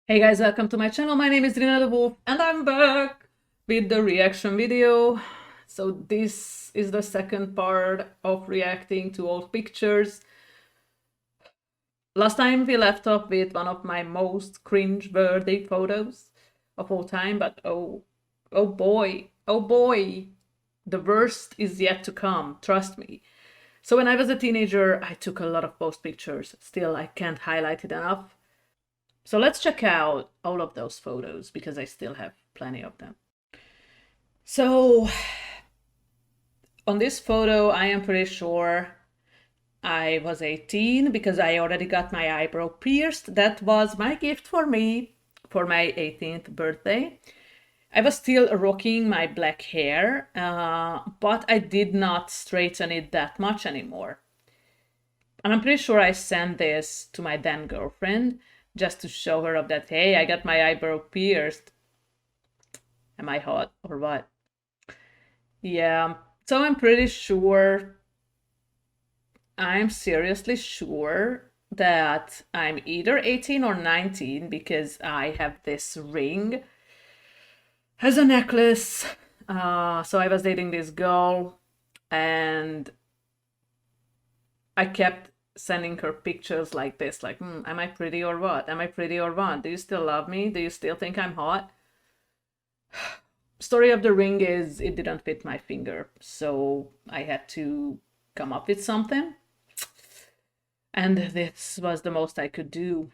Hey guys, welcome to my channel. My name is Rina Wolffe and I'm back with the reaction video. So this is the second part of reacting to old pictures. Last time we left off with one of my most cringe-worthy photos of all time, but oh boy, the worst is yet to come, trust me. So when I was a teenager, I took a lot of post pictures. Still, I can't highlight it enough. So let's check out all of those photos because I still have plenty of them. So on this photo, I am pretty sure I was 18 because I already got my eyebrow pierced. That was my gift for me for my 18th birthday. I was still rocking my black hair, but I did not straighten it that much anymore. And I'm pretty sure I sent this to my then girlfriend just to show her of that, hey, I got my eyebrow pierced. Am I hot or what? Yeah, so I'm pretty sure, I'm seriously sure that I'm either 18 or 19 because I have this ring as a necklace. So I was dating this girl and I kept sending her pictures like this, like, am I pretty or what? Am I pretty or what? Do you still love me? Do you still think I'm hot? Story of the ring is it didn't fit my finger, so I had to come up with something. And this was the most I could do.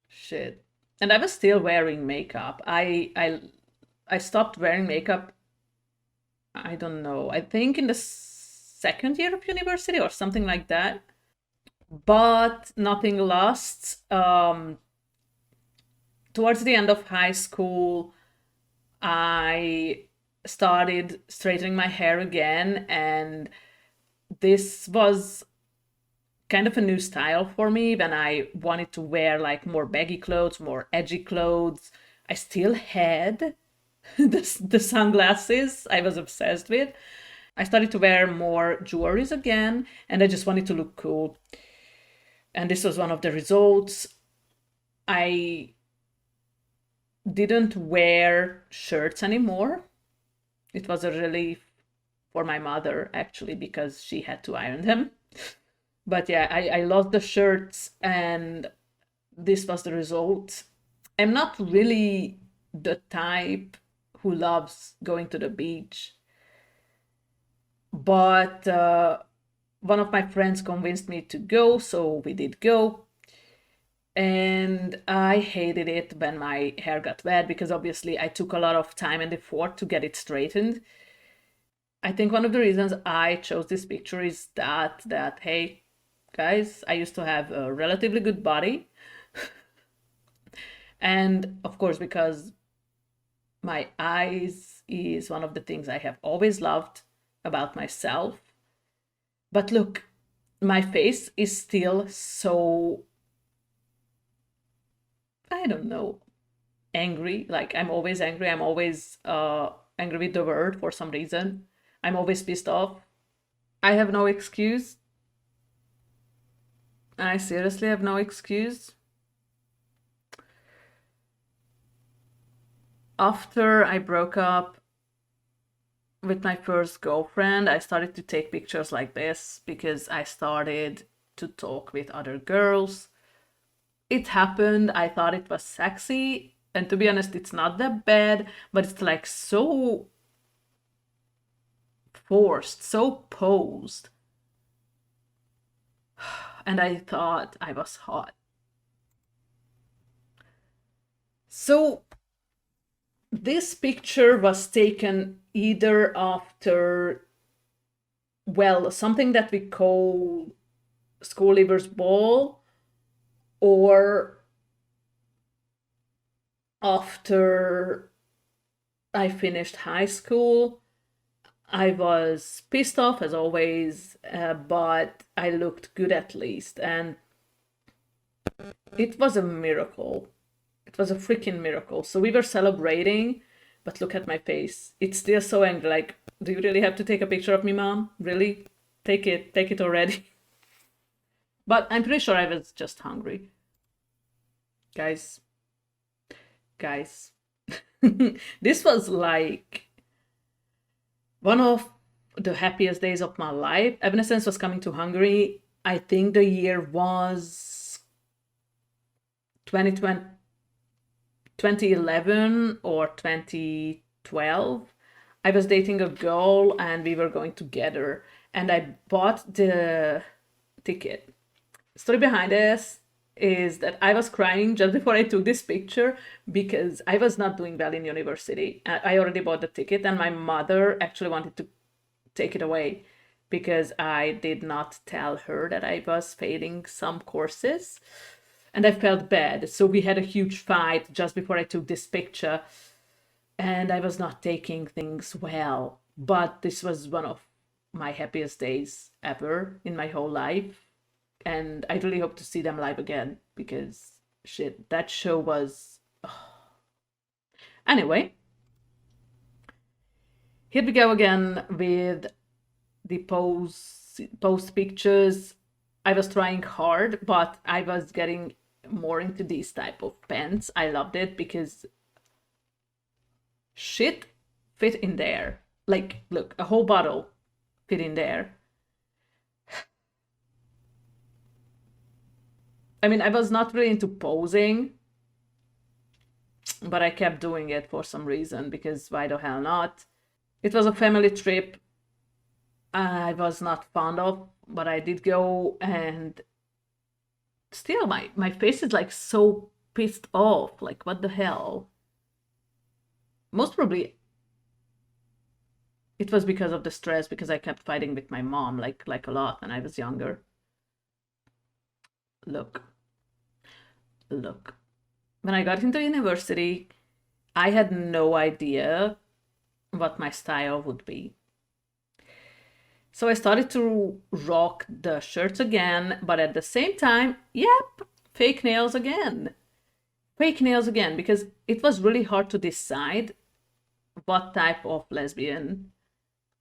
Shit. And I was still wearing makeup. I stopped wearing makeup, I don't know, I think in the second year of university or something like that. But nothing lasts. Towards the end of high school, I started straightening my hair again, and this was kind of a new style for me when I wanted to wear like more baggy clothes, more edgy clothes. I still had the sunglasses I was obsessed with. I started to wear more jewelries again, and I just wanted to look cool. And this was one of the results. I didn't wear shirts anymore. It was a relief for my mother, actually, because she had to iron them. But yeah, I lost the shirts, and this was the result. I'm not really the type who loves going to the beach, but one of my friends convinced me to go, so we did go. And I hated it when my hair got wet because obviously I took a lot of time and effort to get it straightened. I think one of the reasons I chose this picture is that hey guys, I used to have a relatively good body. And of course, because my eyes is one of the things I have always loved about myself. But look, my face is still so, I don't know, angry. Like I'm always angry. I'm always angry with the world for some reason. I'm always pissed off. I have no excuse. I seriously have no excuse. After I broke up with my first girlfriend, I started to take pictures like this because I started to talk with other girls. It happened, I thought it was sexy, and to be honest, it's not that bad, but it's like so forced, so posed. And I thought I was hot. So this picture was taken either after, well, something that we call school leavers ball, or after I finished high school. I was pissed off as always, but I looked good at least, and it was a miracle. It was a freaking miracle. So we were celebrating, but look at my face. It's still so angry. Like, do you really have to take a picture of me, mom? Really? Take it already. But I'm pretty sure I was just hungry. Guys, guys. This was like one of the happiest days of my life. Evanescence was coming to Hungary. I think the year was 2020, 2011 or 2012. I was dating a girl and we were going together, and I bought the ticket. Story behind this is that I was crying just before I took this picture because I was not doing well in university. I already bought the ticket, and my mother actually wanted to take it away because I did not tell her that I was failing some courses. And I felt bad. So we had a huge fight just before I took this picture, and I was not taking things well. But this was one of my happiest days ever in my whole life. And I really hope to see them live again because shit, that show was. Anyway, here we go again with the post pictures. I was trying hard, but I was getting more into these type of pens. I loved it because shit fit in there. Like, look, a whole bottle fit in there. I mean, I was not really into posing, but I kept doing it for some reason because why the hell not? It was a family trip I was not fond of, but I did go, and still my face is like so pissed off. Like, what the hell? Most probably it was because of the stress, because I kept fighting with my mom like a lot when I was younger. Look. Look. When I got into university, I had no idea what my style would be. So I started to rock the shirts again, but at the same time, yep, fake nails again. Fake nails again, because it was really hard to decide what type of lesbian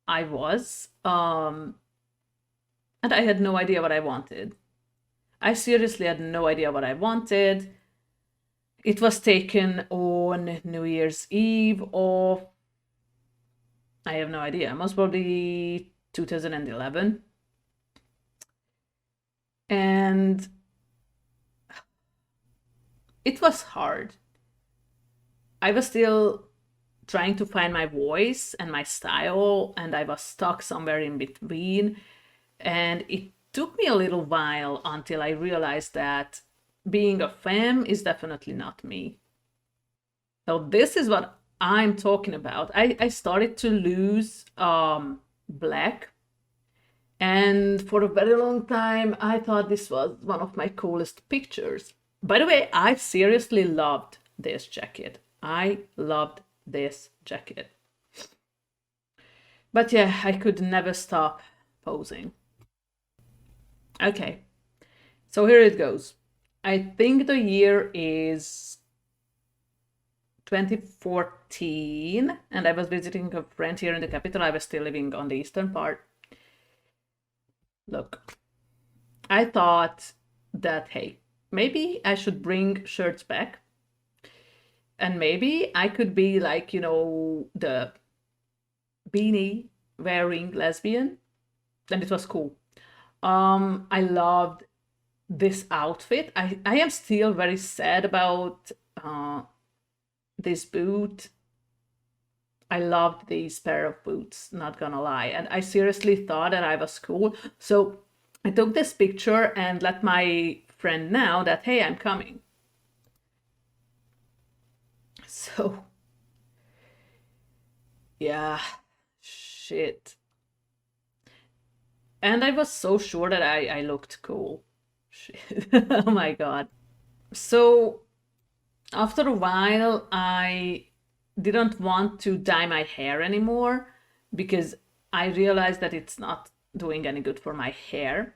I was. And I had no idea what I wanted. I seriously had no idea what I wanted. It was taken on New Year's Eve of, I have no idea, most probably 2011. And it was hard. I was still trying to find my voice and my style, and I was stuck somewhere in between. And it took me a little while until I realized that being a femme is definitely not me. So this is what I'm talking about. I started to lose black, and for a very long time I thought this was one of my coolest pictures. By the way, I seriously loved this jacket. I loved this jacket. But yeah, I could never stop posing. Okay, so here it goes. I think the year is 2014, and I was visiting a friend here in the capital. I was still living on the eastern part. Look, I thought that, hey, maybe I should bring shirts back, and maybe I could be like, the beanie wearing lesbian, and it was cool. I loved this outfit. I am still very sad about this boot. I loved these pair of boots, not gonna lie. And I seriously thought that I was cool. So I took this picture and let my friend know that, hey, I'm coming. So, yeah, shit. And I was so sure that I looked cool. Shit. Oh my god. So after a while, I didn't want to dye my hair anymore because I realized that it's not doing any good for my hair.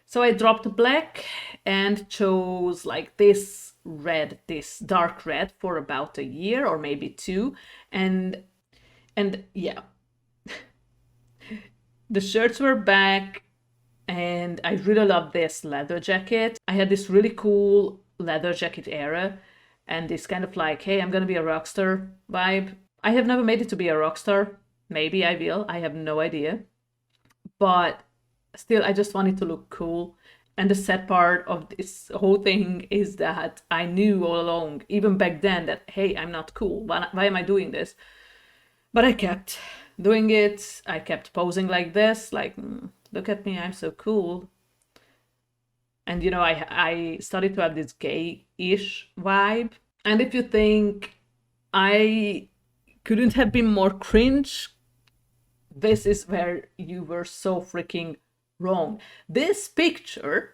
So I dropped black and chose like this red, this dark red for about a year or maybe two. And yeah, the shirts were back, and I really love this leather jacket. I had this really cool leather jacket era, and this kind of like, hey, I'm gonna be a rock star vibe. I have never made it to be a rock star. Maybe I will, I have no idea. But still, I just wanted to look cool. And the sad part of this whole thing is that I knew all along, even back then, that hey, I'm not cool. Why am I doing this? But I kept doing it. I kept posing like this, like, look at me, I'm so cool. And you know, I started to have this gay-ish vibe. And if you think I couldn't have been more cringe, this is where you were so freaking wrong. This freaking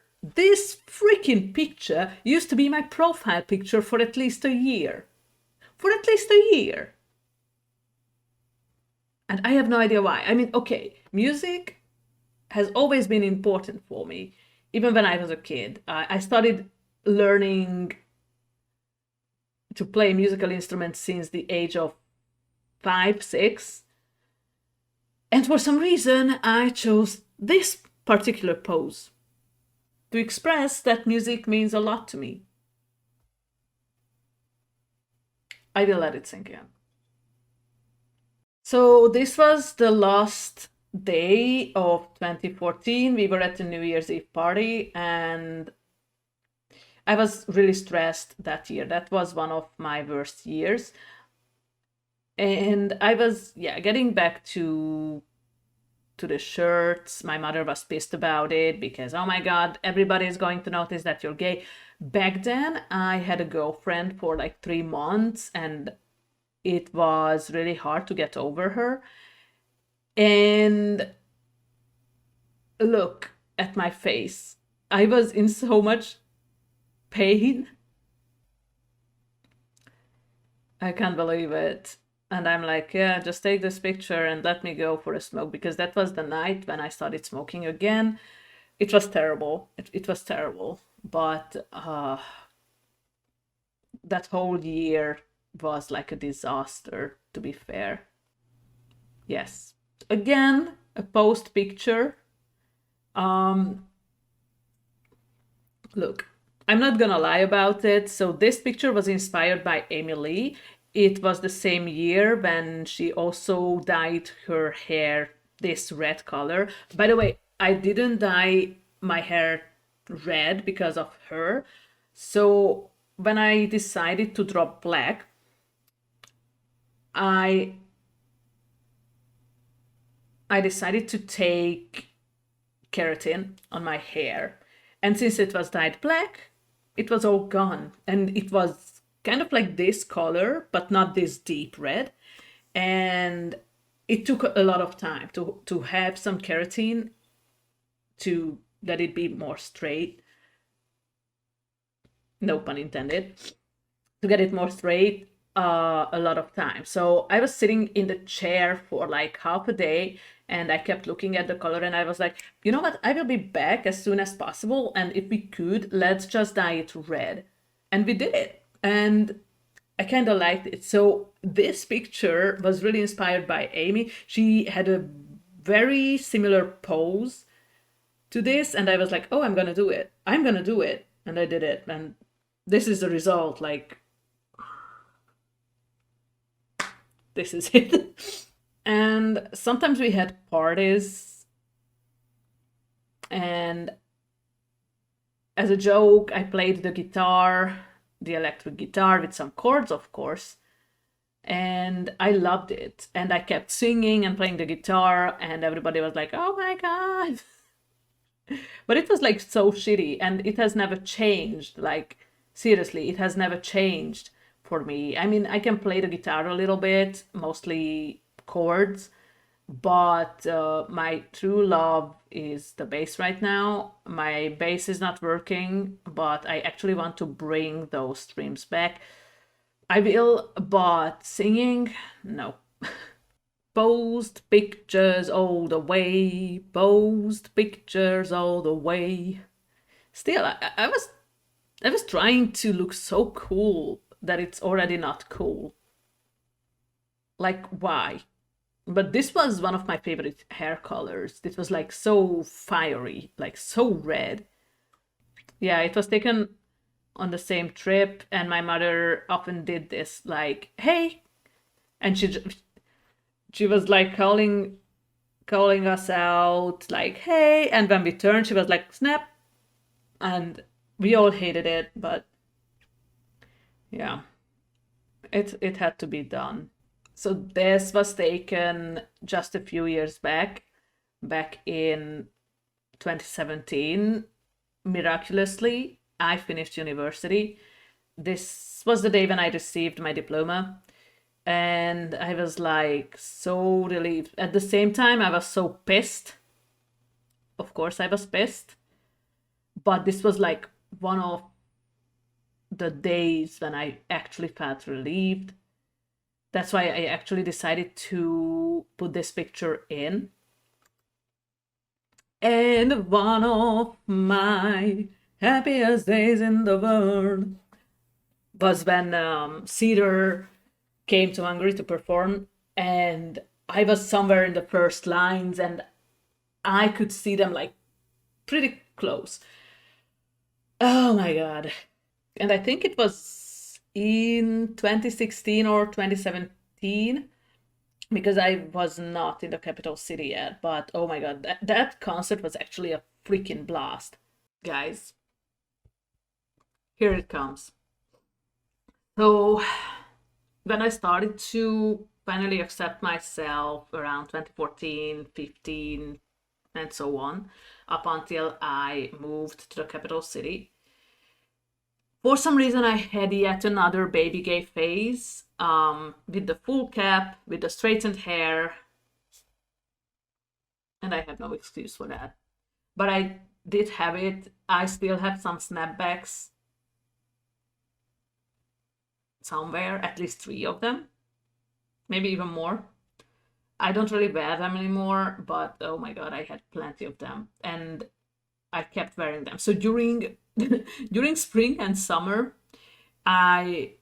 picture used to be my profile picture for at least a year. For at least a year. And I have no idea why. I mean, okay, music has always been important for me. Even when I was a kid, I started learning to play musical instruments since the age of 5, 6. And for some reason, I chose this particular pose to express that music means a lot to me. I will let it sink in. So this was the last day of 2014. We were at the New Year's Eve party, and I was really stressed that year. That was one of my worst years. And I was, getting back to the shirts. My mother was pissed about it because, oh my God, everybody is going to notice that you're gay. Back then, I had a girlfriend for like 3 months, and it was really hard to get over her. And look at my face. I was in so much pain. I can't believe it. And I'm like, yeah, just take this picture and let me go for a smoke, because that was the night when I started smoking again. It was terrible. It was terrible. But that whole year was like a disaster, to be fair. Yes. Again, a post picture. Look, I'm not gonna lie about it. So this picture was inspired by Amy Lee. It was the same year when she also dyed her hair this red color. By the way, I didn't dye my hair red because of her. So when I decided to drop black, I decided to take keratin on my hair. And since it was dyed black, it was all gone. And it was kind of like this color, but not this deep red. And it took a lot of time to have some keratin to let it be more straight. No pun intended. To get it more straight, a lot of time. So I was sitting in the chair for like half a day, and I kept looking at the color, and I was like, you know what? I will be back as soon as possible. And if we could, let's just dye it red. And we did it. And I kind of liked it. So this picture was really inspired by Amy. She had a very similar pose to this, and I was like, oh, I'm gonna do it. I'm gonna do it. And I did it. And this is the result. Like, this is it. And sometimes we had parties, and as a joke, I played the guitar, the electric guitar with some chords, of course, and I loved it. And I kept singing and playing the guitar, and everybody was like, oh my God. But it was like so shitty, and it has never changed. Like, seriously, it has never changed for me. I mean, I can play the guitar a little bit, mostly chords, but my true love is the bass right now. My bass is not working, but I actually want to bring those streams back. I will, but singing, no. Posed pictures all the way, posed pictures all the way. Still, I was trying to look so cool that it's already not cool. Like, why? But this was one of my favorite hair colors. This was like so fiery, like so red. Yeah, it was taken on the same trip, and my mother often did this, like, "Hey," and she was like calling us out, like, "Hey," and when we turned, she was like, "Snap," and we all hated it, but yeah, it had to be done. So this was taken just a few years back in 2017. Miraculously, I finished university. This was the day when I received my diploma, and I was like so relieved. At the same time, I was so pissed. Of course, I was pissed, but this was like one of the days when I actually felt relieved. That's why I actually decided to put this picture in. And one of my happiest days in the world was when Cedar came to Hungary to perform, and I was somewhere in the first lines, and I could see them like pretty close. Oh my god. And I think it was in 2016 or 2017, because I was not in the capital city yet. But oh my god, that concert was actually a freaking blast. Guys, here it comes. So, when I started to finally accept myself around 2014, 15, and so on, up until I moved to the capital city, for some reason I had yet another baby gay phase, with the full cap, with the straightened hair, and I have no excuse for that. But I did have it. I still have some snapbacks somewhere, at least 3 of them, maybe even more. I don't really wear them anymore, but oh my god, I had plenty of them, and I kept wearing them. So during during spring and summer, I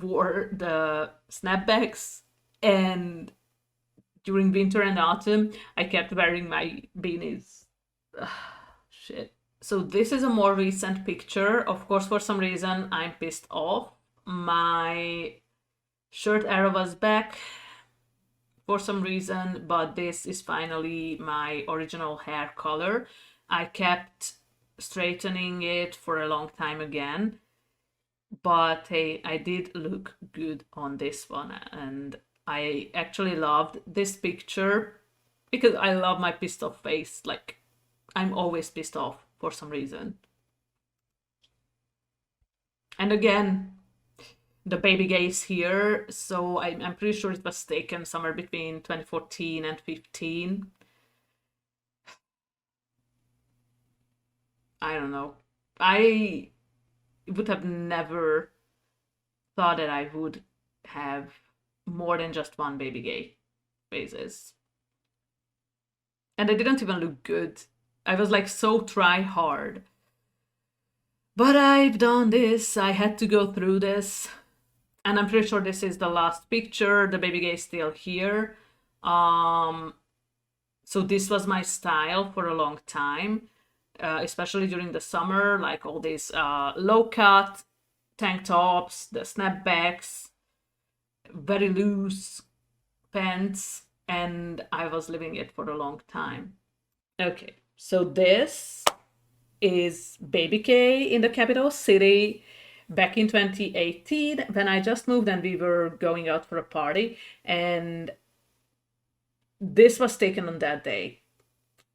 wore the snapbacks, and during winter and autumn, I kept wearing my beanies. Ugh, shit. So this is a more recent picture. Of course, for some reason, I'm pissed off. My shirt era was back for some reason, but this is finally my original hair color. I kept straightening it for a long time again, but hey, I did look good on this one, and I actually loved this picture because I love my pissed off face. Like, I'm always pissed off for some reason. And again, the baby gaze here, so I'm pretty sure it was taken somewhere between 2014 and 15. I don't know. I would have never thought that I would have more than just one baby gay phases. And I didn't even look good. I was like so try hard. But I've done this. I had to go through this. And I'm pretty sure this is the last picture. The baby gay is still here. So this was my style for a long time, especially during the summer, like all these low cut tank tops, the snapbacks, very loose pants, and I was living it for a long time. Okay, so this is Baby K in the capital city back in 2018 when I just moved and we were going out for a party, and this was taken on that day.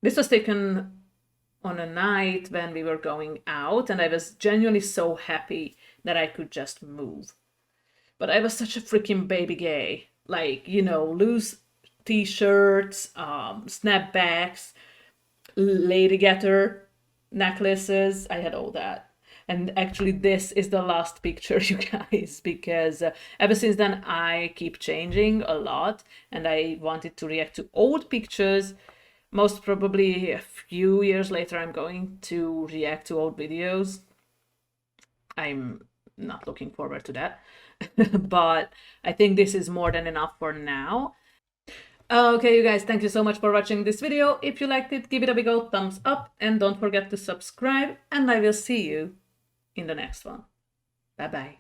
This was taken on a night when we were going out, and I was genuinely so happy that I could just move. But I was such a freaking baby gay. Like, loose t-shirts, snapbacks, lady getter necklaces. I had all that. And actually, this is the last picture, you guys, because ever since then, I keep changing a lot, and I wanted to react to old pictures. Most probably a few years later, I'm going to react to old videos. I'm not looking forward to that, but I think this is more than enough for now. Okay, you guys, thank you so much for watching this video. If you liked it, give it a big old thumbs up and don't forget to subscribe, and I will see you in the next one. Bye bye.